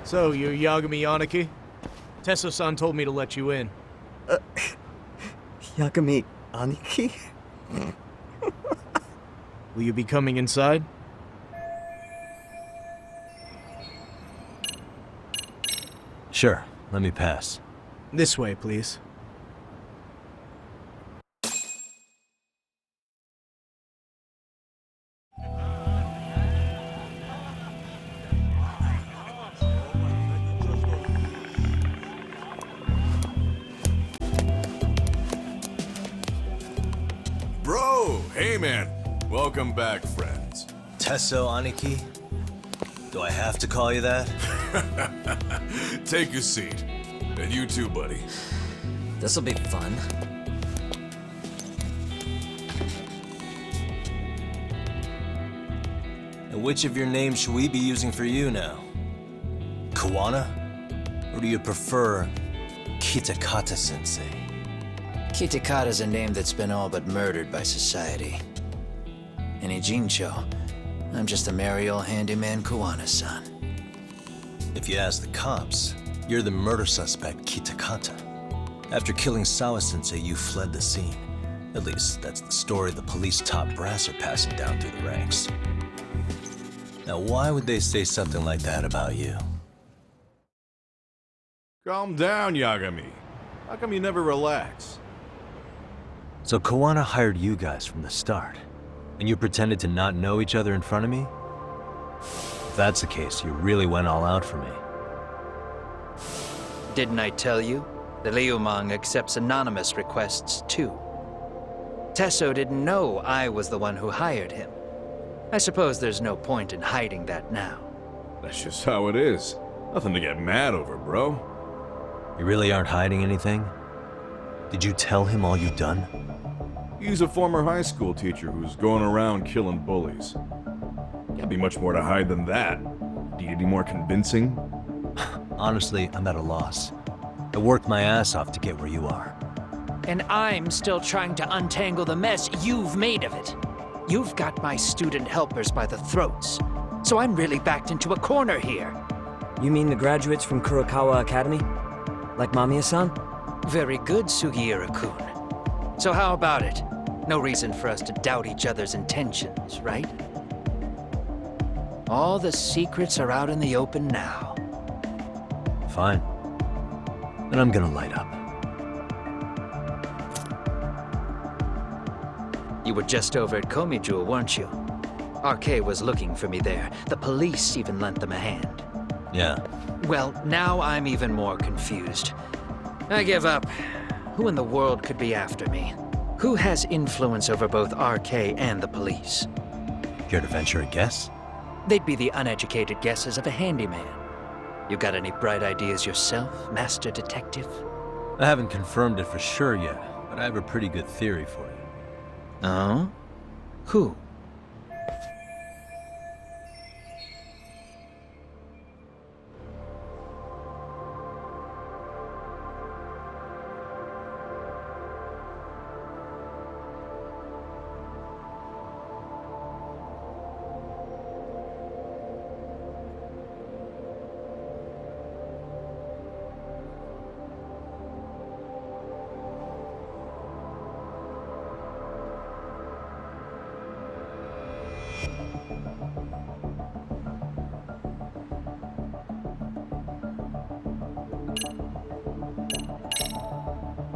So, you're Yagami Aniki? Tesso-san told me to let you in. Yagami Aniki? Will you be coming inside? Sure, let me pass. This way, please. Bro, hey man. Welcome back, friends. Tesso Aniki? Do I have to call you that? Take a seat. And you too, buddy. This'll be fun. And which of your names should we be using for you now? Kuwana? Or do you prefer Kitakata-sensei? Kitakata's a name that's been all but murdered by society. In Ijincho, I'm just a merry old handyman Kuwana-san. If you ask the cops, you're the murder suspect Kitakata. After killing Sawa-sensei, you fled the scene. At least, that's the story the police top brass are passing down through the ranks. Now, why would they say something like that about you? Calm down, Yagami. How come you never relax? So Kuwana hired you guys from the start, and you pretended to not know each other in front of me? If that's the case, you really went all out for me. Didn't I tell you? The Liumang accepts anonymous requests too. Tesso didn't know I was the one who hired him. I suppose there's no point in hiding that now. That's just how it is. Nothing to get mad over, bro. You really aren't hiding anything? Did you tell him all you've done? He's a former high school teacher who's going around killing bullies. Can't be much more to hide than that. Need any more convincing? Honestly, I'm at a loss. I worked my ass off to get where you are. And I'm still trying to untangle the mess you've made of it. You've got my student helpers by the throats, so I'm really backed into a corner here. You mean the graduates from Kurokawa Academy? Like Mamiya-san? Very good, Sugiura-kun. So how about it? No reason for us to doubt each other's intentions, right? All the secrets are out in the open now. Fine. Then I'm gonna light up. You were just over at Komijul, weren't you? RK was looking for me there. The police even lent them a hand. Yeah. Well, now I'm even more confused. I give up. Who in the world could be after me? Who has influence over both RK and the police? Care to venture a guess? They'd be the uneducated guesses of a handyman. You got any bright ideas yourself, Master Detective? I haven't confirmed it for sure yet, but I have a pretty good theory for you. Oh? Who?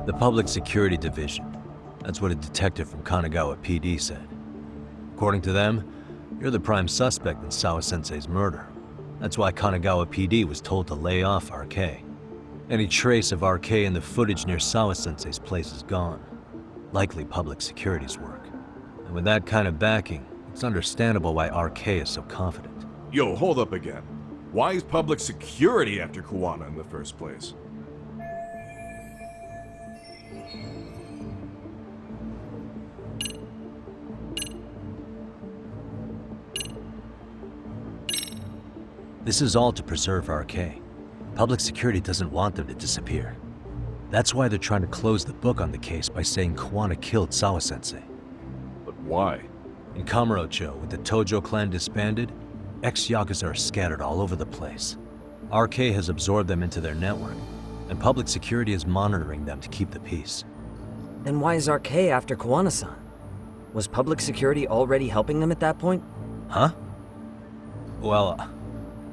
The Public Security Division. That's what a detective from Kanagawa PD said. According to them, you're the prime suspect in Sawa-sensei's murder. That's why Kanagawa PD was told to lay off RK. Any trace of RK in the footage near Sawa-sensei's place is gone. Likely public security's work. And with that kind of backing, it's understandable why RK is so confident. Yo, hold up again. Why is public security after Kuwana in the first place? This is all to preserve RK. Public security doesn't want them to disappear. That's why they're trying to close the book on the case by saying Kuwana killed Sawa-sensei. But why? In Kamurocho, with the Tojo clan disbanded, ex-Yakuza are scattered all over the place. RK has absorbed them into their network, and public security is monitoring them to keep the peace. Then why is RK after Kuwana-san? Was public security already helping them at that point? Huh? Well,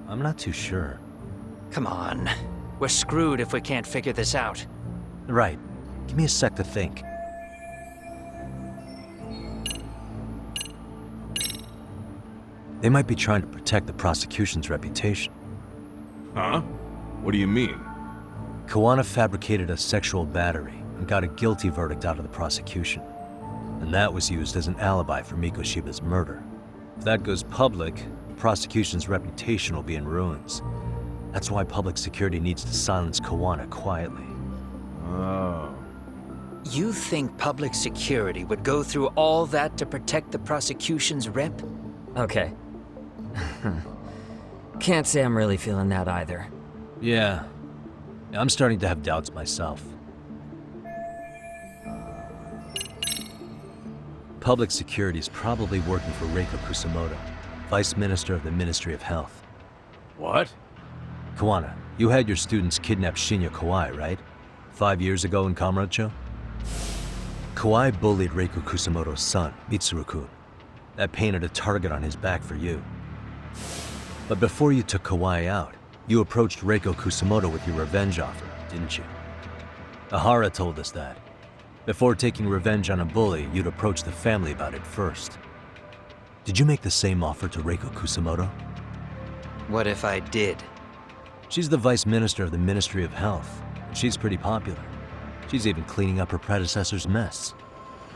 I'm not too sure. Come on. We're screwed if we can't figure this out. Right. Give me a sec to think. They might be trying to protect the prosecution's reputation. Huh? What do you mean? Kuwana fabricated a sexual battery and got a guilty verdict out of the prosecution. And that was used as an alibi for Mikoshiba's murder. If that goes public, the prosecution's reputation will be in ruins. That's why public security needs to silence Kuwana quietly. Oh. You think public security would go through all that to protect the prosecution's rep? Okay. Can't say I'm really feeling that either. Yeah. I'm starting to have doubts myself. Public security is probably working for Reiko Kusumoto, Vice Minister of the Ministry of Health. What? Kuwana, you had your students kidnap Shinya Kawai, right? 5 years ago in Kamurocho? Kawai bullied Reiko Kusumoto's son, Mitsuru-kun. That painted a target on his back for you. But before you took Kawai out, you approached Reiko Kusumoto with your revenge offer, didn't you? Ahara told us that. Before taking revenge on a bully, you'd approach the family about it first. Did you make the same offer to Reiko Kusumoto? What if I did? She's the Vice Minister of the Ministry of Health, and she's pretty popular. She's even cleaning up her predecessor's mess.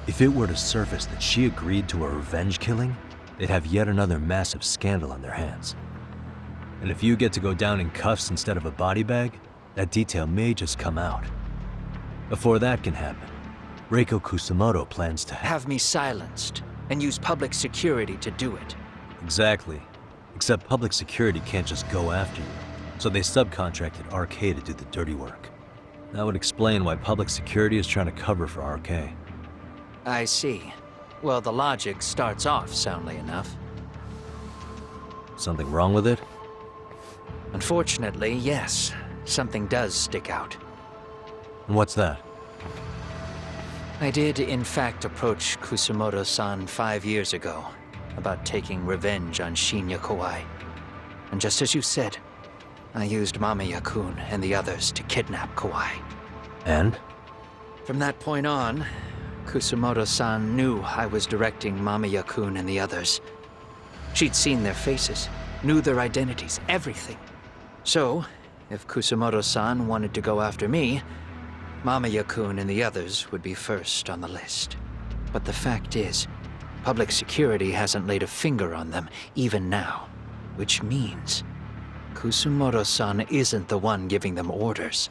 If it were to surface that she agreed to a revenge killing, they'd have yet another massive scandal on their hands. And if you get to go down in cuffs instead of a body bag, that detail may just come out. Before that can happen, Reiko Kusumoto plans to Have me silenced and use public security to do it. Exactly. Except public security can't just go after you, so they subcontracted RK to do the dirty work. That would explain why public security is trying to cover for RK. I see. Well, the logic starts off soundly enough. Something wrong with it? Unfortunately, yes. Something does stick out. And what's that? I did, in fact, approach Kusumoto-san 5 years ago about taking revenge on Shinya Kawai. And just as you said, I used Mamiya-kun and the others to kidnap Kawai. And? From that point on, Kusumoto-san knew I was directing Mamiya-kun and the others. She'd seen their faces, knew their identities, everything. So, if Kusumoto-san wanted to go after me, Mamiya-kun and the others would be first on the list. But the fact is, public security hasn't laid a finger on them, even now. Which means, Kusumoto-san isn't the one giving them orders.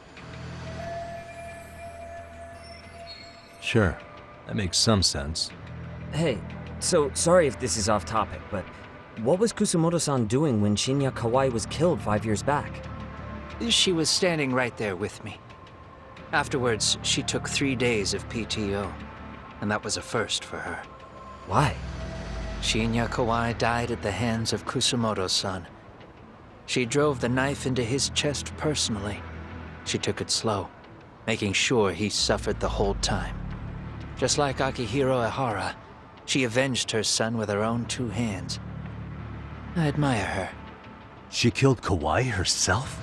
Sure. That makes some sense. Hey, so sorry if this is off topic, but what was Kusumoto-san doing when Shinya Kawai was killed 5 years back? She was standing right there with me. Afterwards, she took 3 days of PTO, and that was a first for her. Why? Shinya Kawai died at the hands of Kusumoto-san. She drove the knife into his chest personally. She took it slow, making sure he suffered the whole time. Just like Akihiro Ehara, she avenged her son with her own 2 hands. I admire her. She killed Kawai herself?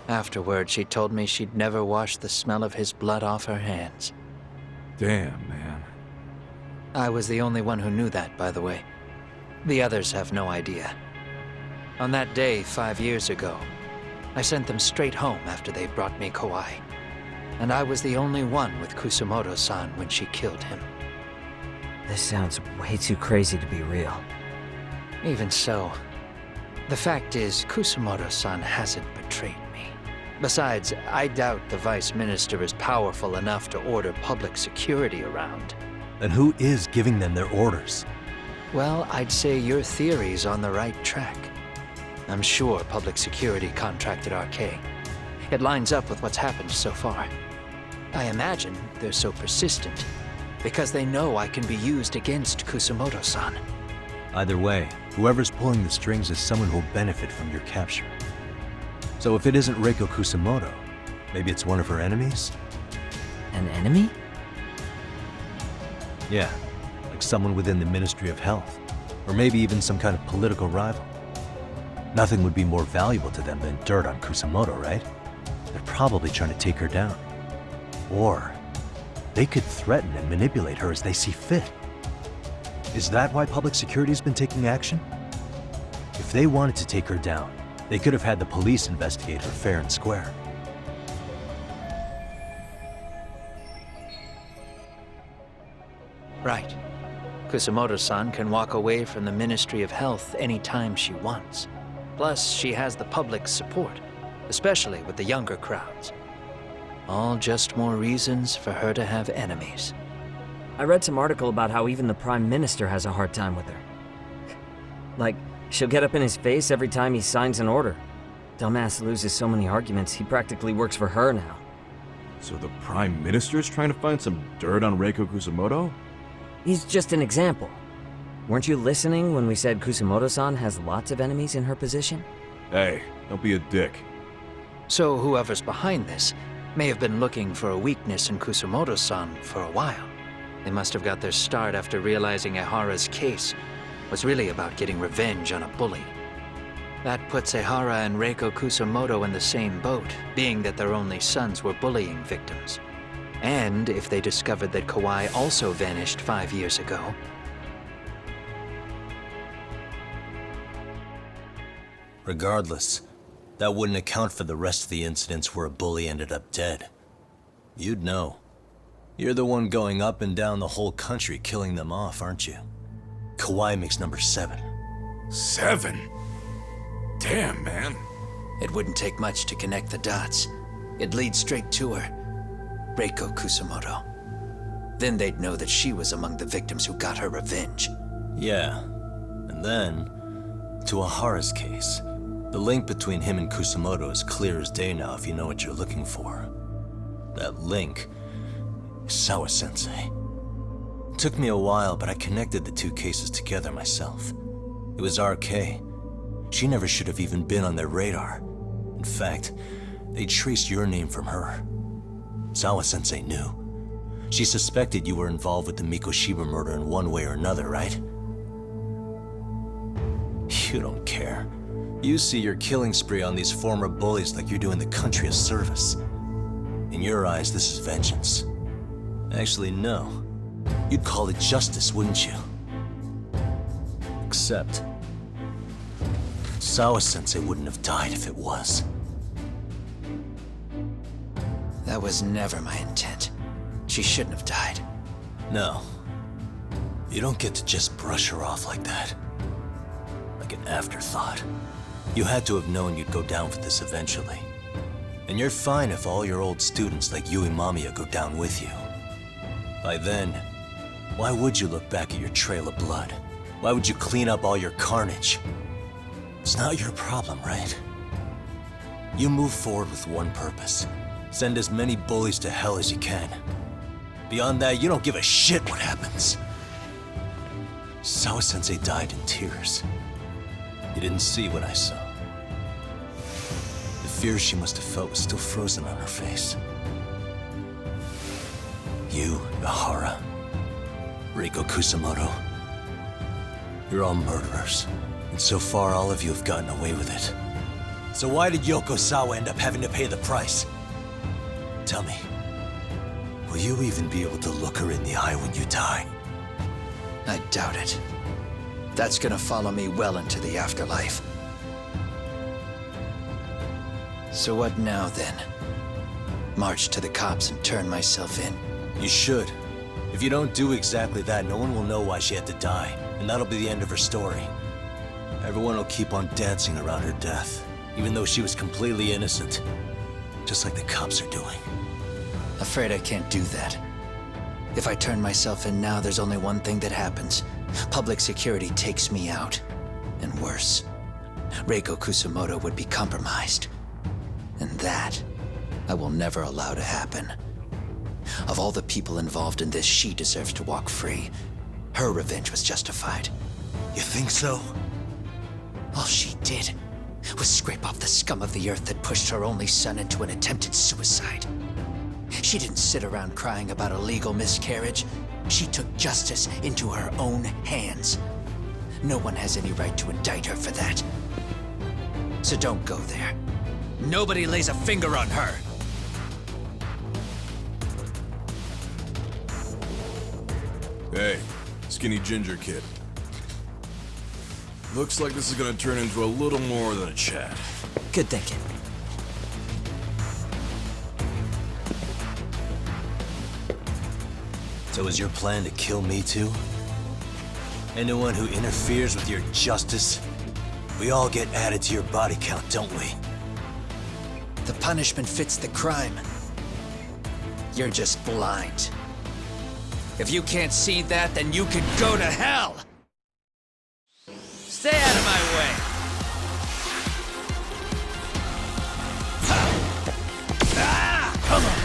Afterward, she told me she'd never wash the smell of his blood off her hands. Damn, man. I was the only one who knew that, by the way. The others have no idea. On that day 5 years ago, I sent them straight home after they brought me Kawai. And I was the only one with Kusumoto-san when she killed him. This sounds way too crazy to be real. Even so, the fact is Kusumoto-san hasn't betrayed me. Besides, I doubt the Vice Minister is powerful enough to order public security around. Then who is giving them their orders? Well, I'd say your theory's on the right track. I'm sure public security contracted RK. It lines up with what's happened so far. I imagine they're so persistent because they know I can be used against Kusumoto-san. Either way, whoever's pulling the strings is someone who'll benefit from your capture. So if it isn't Reiko Kusumoto, maybe it's one of her enemies? An enemy? Yeah, like someone within the Ministry of Health, or maybe even some kind of political rival. Nothing would be more valuable to them than dirt on Kusumoto, right? They're probably trying to take her down. Or they could threaten and manipulate her as they see fit. Is that why public security's been taking action? If they wanted to take her down, they could have had the police investigate her fair and square. Right. Kusumoto-san can walk away from the Ministry of Health anytime she wants. Plus, she has the public's support, especially with the younger crowds. All just more reasons for her to have enemies. I read some article about how even the Prime Minister has a hard time with her. Like, she'll get up in his face every time he signs an order. Dumbass loses so many arguments, he practically works for her now. So the Prime Minister's trying to find some dirt on Reiko Kusumoto? He's just an example. Weren't you listening when we said Kusumoto-san has lots of enemies in her position? Hey, don't be a dick. So whoever's behind this may have been looking for a weakness in Kusumoto-san for a while. They must have got their start after realizing Ehara's case was really about getting revenge on a bully. That puts Ehara and Reiko Kusumoto in the same boat, being that their only sons were bullying victims. And if they discovered that Kawai also vanished 5 years ago. Regardless, that wouldn't account for the rest of the incidents where a bully ended up dead. You'd know. You're the one going up and down the whole country killing them off, aren't you? Kawai makes number 7. 7? Damn, man. It wouldn't take much to connect the dots. It'd lead straight to her, Reiko Kusumoto. Then they'd know that she was among the victims who got her revenge. Yeah. And then, to Ahara's case, the link between him and Kusumoto is clear as day now if you know what you're looking for. That link is Sawa-sensei. It took me a while, but I connected the two cases together myself. It was RK. She never should have even been on their radar. In fact, they traced your name from her. Sawa-sensei knew. She suspected you were involved with the Mikoshiba murder in one way or another, right? You don't care. You see your killing spree on these former bullies like you're doing the country a service. In your eyes, this is vengeance. Actually, no. You'd call it justice, wouldn't you? Except, Sawa-sensei wouldn't have died if it was. That was never my intent. She shouldn't have died. No. You don't get to just brush her off like that. Like an afterthought. You had to have known you'd go down for this eventually. And you're fine if all your old students like Yui Mamiya go down with you. By then, why would you look back at your trail of blood? Why would you clean up all your carnage? It's not your problem, right? You move forward with one purpose. Send as many bullies to hell as you can. Beyond that, you don't give a shit what happens. Sawa-sensei died in tears. You didn't see what I saw. The fear she must have felt was still frozen on her face. You, Ehara, Reiko Kusumoto, you're all murderers. And so far, all of you have gotten away with it. So why did Yoko Sawa end up having to pay the price? Tell me, will you even be able to look her in the eye when you die? I doubt it. That's gonna follow me well into the afterlife. So what now, then? March to the cops and turn myself in? You should. If you don't do exactly that, no one will know why she had to die, and that'll be the end of her story. Everyone will keep on dancing around her death, even though she was completely innocent. Just like the cops are doing. Afraid I can't do that. If I turn myself in now, there's only one thing that happens. Public security takes me out. And worse, Reiko Kusumoto would be compromised. And that, I will never allow to happen. Of all the people involved in this, she deserves to walk free. Her revenge was justified. You think so? All she did was scrape off the scum of the earth that pushed her only son into an attempted suicide. She didn't sit around crying about a legal miscarriage. She took justice into her own hands. No one has any right to indict her for that. So don't go there. Nobody lays a finger on her. Hey, skinny ginger kid. Looks like this is gonna turn into a little more than a chat. Good thinking. So is your plan to kill me too? Anyone who interferes with your justice? We all get added to your body count, don't we? The punishment fits the crime. You're just blind. If you can't see that, then you can go to hell! Stay out of my way! Come on!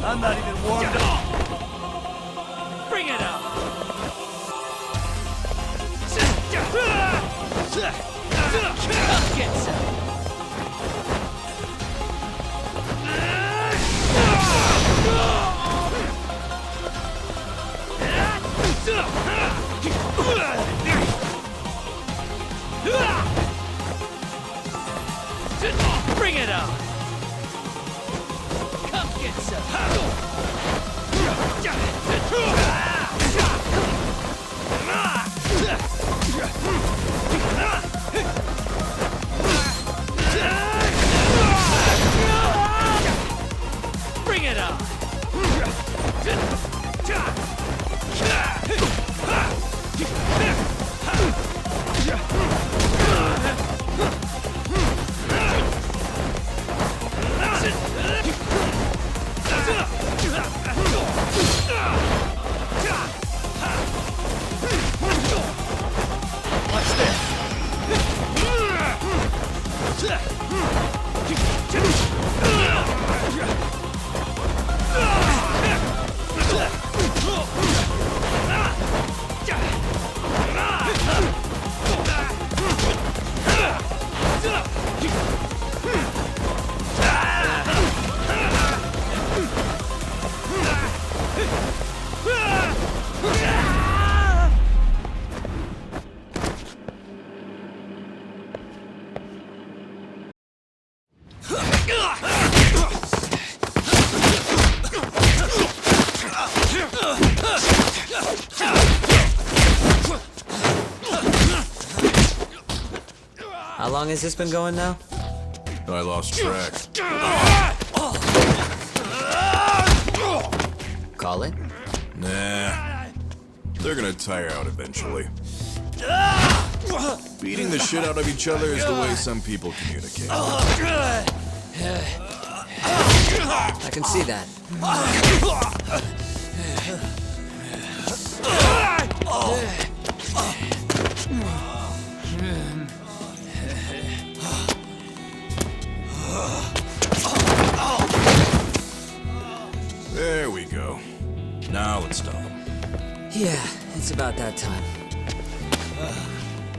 I'm not even warmed up. Bring it up! Come get some! Bring it up! Come get some! Bring it on! What's this? How long has this been going now? I lost track. Call it? Nah. They're gonna tire out eventually. Beating the shit out of each other is the way some people communicate. I can see that. There we go. Now let's stop him. Yeah, it's about that time.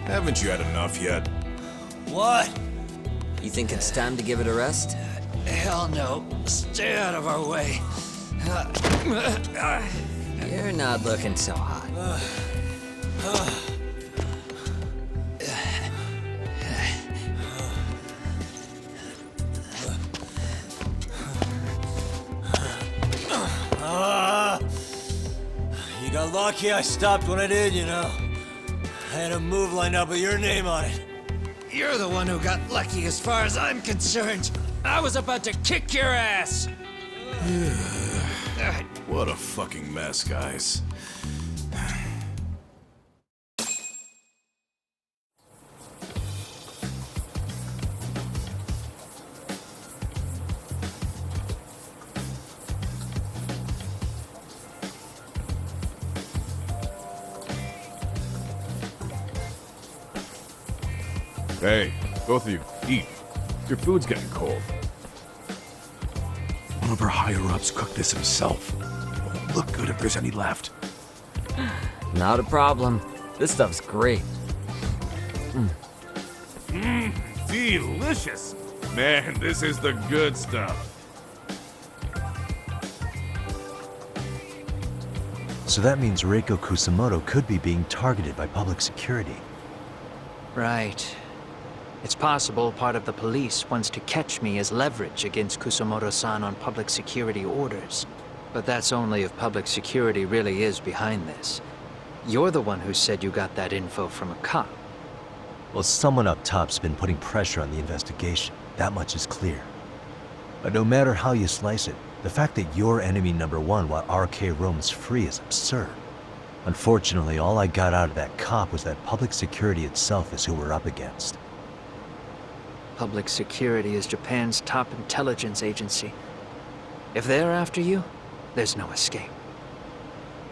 Haven't you had enough yet? What? You think it's time to give it a rest? Hell no. Stay out of our way. You're not looking so hot. You got lucky I stopped when I did, you know. I had a move lined up with your name on it. You're the one who got lucky as far as I'm concerned. I was about to kick your ass. What a fucking mess, guys. Hey, both of you, eat. Your food's getting cold. One of our higher-ups cooked this himself. Won't look good if there's any left. Not a problem. This stuff's great. Delicious! Man, this is the good stuff. So that means Reiko Kusamoto could be being targeted by public security. Right. It's possible part of the police wants to catch me as leverage against Kusamoto-san on public security orders. But that's only if public security really is behind this. You're the one who said you got that info from a cop. Well, someone up top's been putting pressure on the investigation. That much is clear. But no matter how you slice it, the fact that you're enemy number one while RK roams free is absurd. Unfortunately, all I got out of that cop was that public security itself is who we're up against. Public security is Japan's top intelligence agency. If they're after you, there's no escape.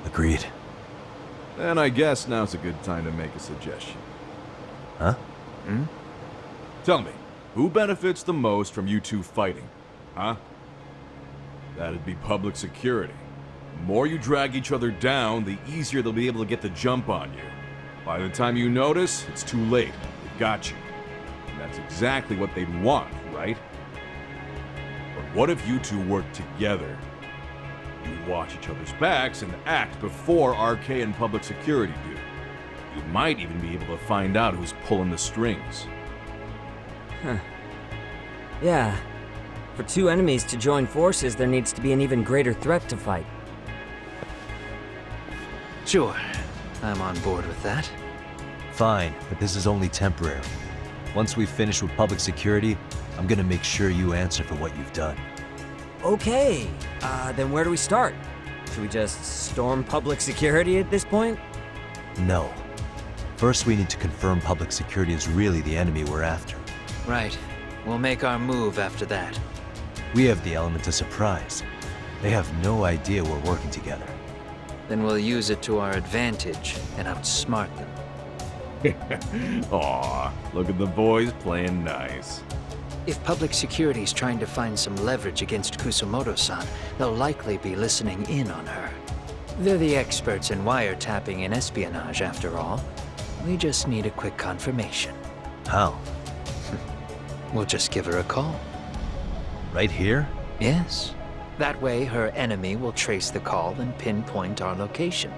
Agreed. And I guess now's a good time to make a suggestion. Huh? Tell me, who benefits the most from you two fighting? Huh? That'd be public security. The more you drag each other down, the easier they'll be able to get the jump on you. By the time you notice, it's too late. They've got you. And that's exactly what they'd want, right? But what if you two work together? You watch each other's backs and act before RK and public security do. You might even be able to find out who's pulling the strings. Yeah. For two enemies to join forces, there needs to be an even greater threat to fight. Sure, I'm on board with that. Fine, but this is only temporary. Once we finish with public security, I'm gonna make sure you answer for what you've done. Okay, then where do we start? Should we just storm public security at this point? No. First, we need to confirm public security is really the enemy we're after. Right. We'll make our move after that. We have the element of surprise. They have no idea we're working together. Then we'll use it to our advantage and outsmart them. Aw, look at the boys playing nice. If public security's trying to find some leverage against Kusamoto-san, they'll likely be listening in on her. They're the experts in wiretapping and espionage, after all. We just need a quick confirmation. How? We'll just give her a call. Right here? Yes. That way, her enemy will trace the call and pinpoint our location.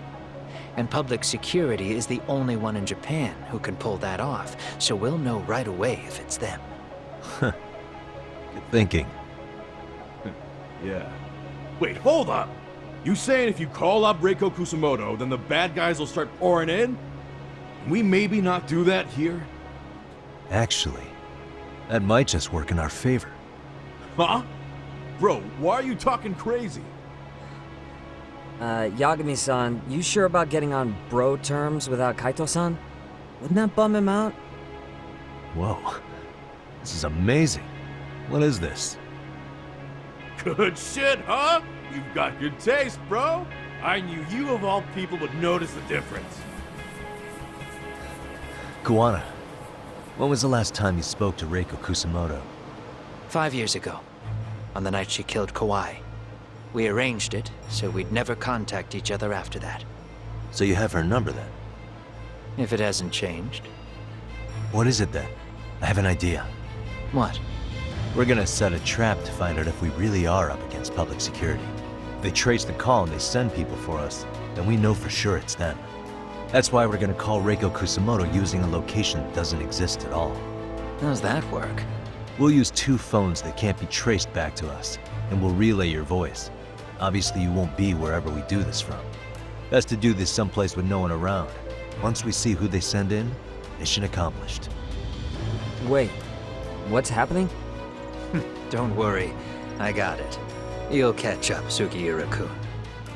And public security is the only one in Japan who can pull that off, so we'll know right away if it's them. Good thinking. Yeah. Wait, hold up! You saying if you call up Reiko Kusamoto, then the bad guys will start pouring in? Can we maybe not do that here? Actually, that might just work in our favor. Huh? Bro, why are you talking crazy? Yagami-san, you sure about getting on bro terms without Kaito-san? Wouldn't that bum him out? Whoa. This is amazing. What is this? Good shit, huh? You've got good taste, bro. I knew you of all people would notice the difference. Kuwana, when was the last time you spoke to Reiko Kusamoto? 5 years ago, on the night she killed Kawai. We arranged it so we'd never contact each other after that. So you have her number then? If it hasn't changed. What is it then? I have an idea. What? We're gonna set a trap to find out if we really are up against public security. If they trace the call and they send people for us, then we know for sure it's them. That's why we're gonna call Reiko Kusamoto using a location that doesn't exist at all. How's that work? We'll use 2 phones that can't be traced back to us, and we'll relay your voice. Obviously, you won't be wherever we do this from. Best to do this someplace with no one around. Once we see who they send in, mission accomplished. Wait, what's happening? Don't worry, I got it. You'll catch up, Sugiura-kun.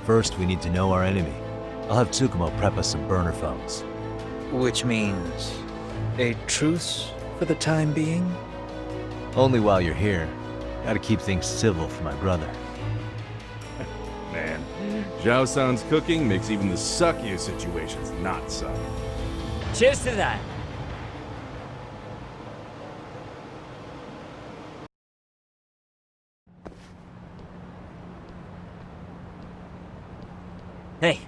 First, we need to know our enemy. I'll have Tsukumo prep us some burner phones. Which means a truce for the time being? Only while you're here. Gotta keep things civil for my brother. Man, Zhao-san's cooking makes even the suckiest situations not suck. Cheers to that! Hey,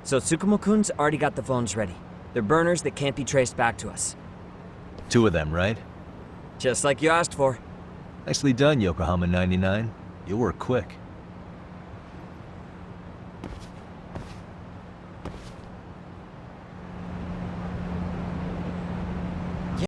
so Tsukumo-kun's already got the phones ready. They're burners that can't be traced back to us. 2 of them, right? Just like you asked for. Nicely done, Yokohama 99. You'll work quick.